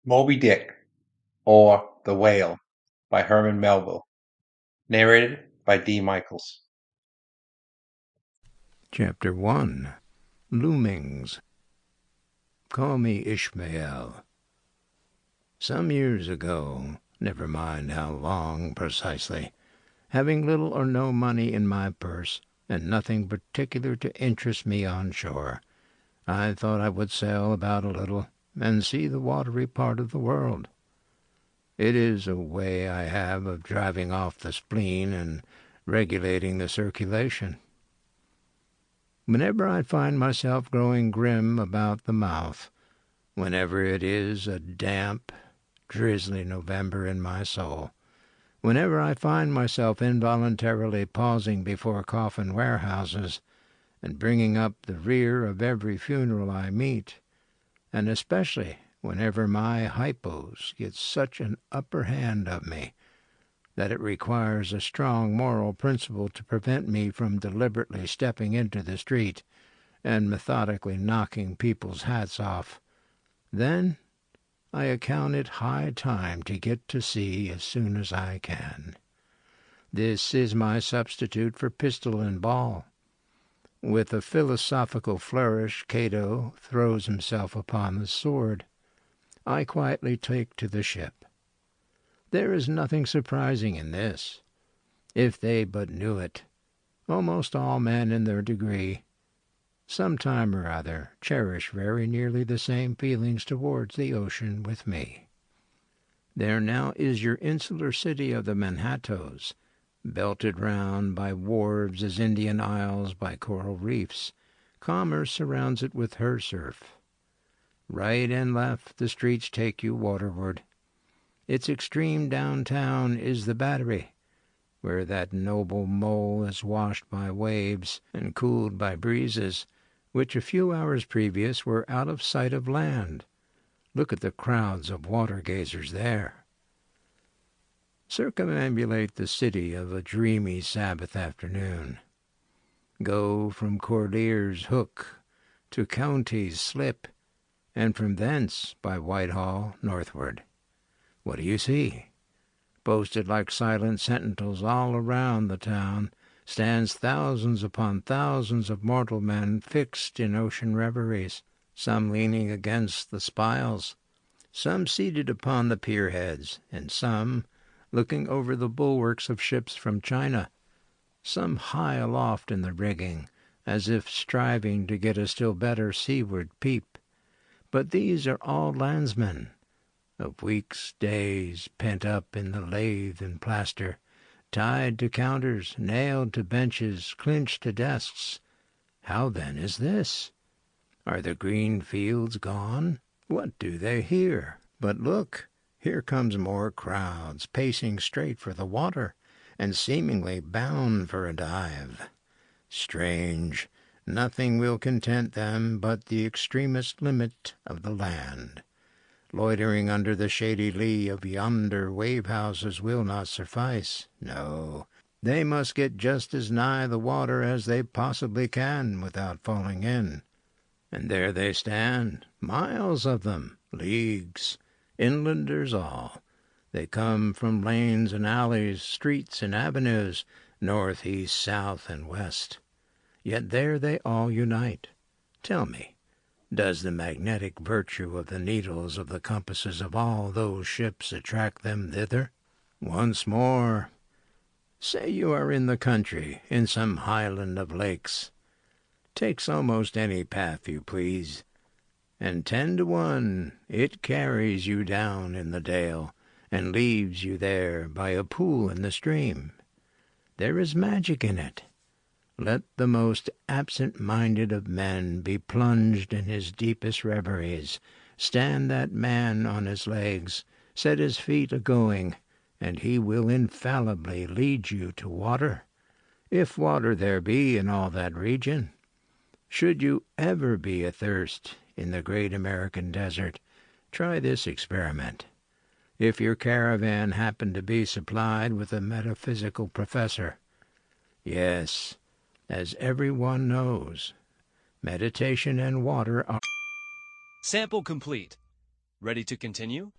Moby Dick, or The Whale by Herman Melville. Narrated by D. Michaels. Chapter 1. Loomings. Call me Ishmael. Some years ago, never mind how long precisely, having little or no money in my purse, and nothing particular to interest me on shore, I thought I would sail about a little, and see the watery part of the world. It is a way I have of driving off the spleen and regulating the circulation. Whenever I find myself growing grim about the mouth, whenever it is a damp, drizzly November in my soul, whenever I find myself involuntarily pausing before coffin warehouses and bringing up the rear of every funeral I meet, and especially whenever my hypos get such an upper hand of me that it requires a strong moral principle to prevent me from deliberately stepping into the street and methodically knocking people's hats off, then I account it high time to get to sea as soon as I can. This is my substitute for pistol and ball. With a philosophical flourish, Cato throws himself upon the sword. I quietly take to the ship. There is nothing surprising in this. If they but knew it, almost all men in their degree, some time or other, cherish very nearly the same feelings towards the ocean with me. There now is your insular city of the Manhattoes, belted round by wharves as Indian isles by coral reefs. Commerce surrounds it with her surf. Right and left the streets take you waterward. Its extreme downtown is the Battery, where that noble mole is washed by waves and cooled by breezes, which a few hours previous were out of sight of land. Look at the crowds of water-gazers there. Circumambulate the city of a dreamy Sabbath afternoon. Go from Cordier's Hook to County's Slip, and from thence by Whitehall northward. What do you see? Posted like silent sentinels all around the town stands thousands upon thousands of mortal men fixed in ocean reveries, some leaning against the spiles, some seated upon the pierheads, and some looking over the bulwarks of ships from China, some high aloft in the rigging, as if striving to get a still better seaward peep. But these are all landsmen, of weeks, days, pent up in the lathe and plaster, tied to counters, nailed to benches, clinched to desks. How then is this? Are the green fields gone? What do they here? But look, here comes more crowds, pacing straight for the water, and seemingly bound for a dive. Strange, nothing will content them but the extremest limit of the land. Loitering under the shady lee of yonder wave-houses will not suffice. No, they must get just as nigh the water as they possibly can without falling in. And there they stand, miles of them, leagues, inlanders all. They come from lanes and alleys, streets and avenues, north, east, south, and west. Yet there they all unite. Tell me, does the magnetic virtue of the needles of the compasses of all those ships attract them thither? Once more, say you are in the country, in some highland of lakes. Takes almost any path you please, and 10 to 1 it carries you down in the dale, and leaves you there by a pool in the stream. There is magic in it. Let the most absent-minded of men be plunged in his deepest reveries. Stand that man on his legs, set his feet a-going, and he will infallibly lead you to water, if water there be in all that region. Should you ever be athirst in the great American desert, try this experiment. If your caravan happen to be supplied with a metaphysical professor, yes, as every one knows, meditation and water are... Sample complete. Ready to continue?